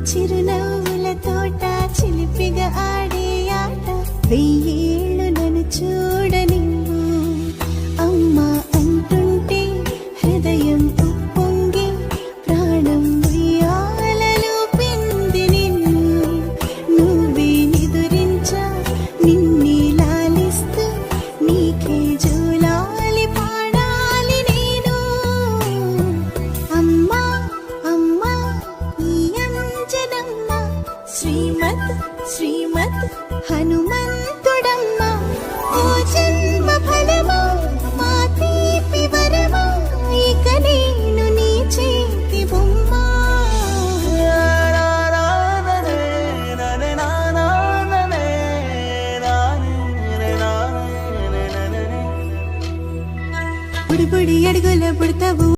చిరునవ్వుల తోట చిలిపిగా ఆడే ఆట వెయ్యేళ్ళు నన్ను చూడనివ్వు అమ్మా అంటుంటే హృదయం ఉప్పొంగి ప్రాణం ఉయ్యాలలో పింది నిన్ను నువ్వే నిదురించా నిన్నే లాలిస్తూ నీకే జోలాలి పాడాలి నేను అమ్మా అమ్మా ఈ అంజనమ్మ శ్రీమత్ శ్రీమత్ హనుమంతుడమ్మ ఓ జన్మ ఫలమా మా తీపి వరమా ఇక నేను నీ చేతి బొమ్మ బుడి బుడి అడుగుల పుడతావు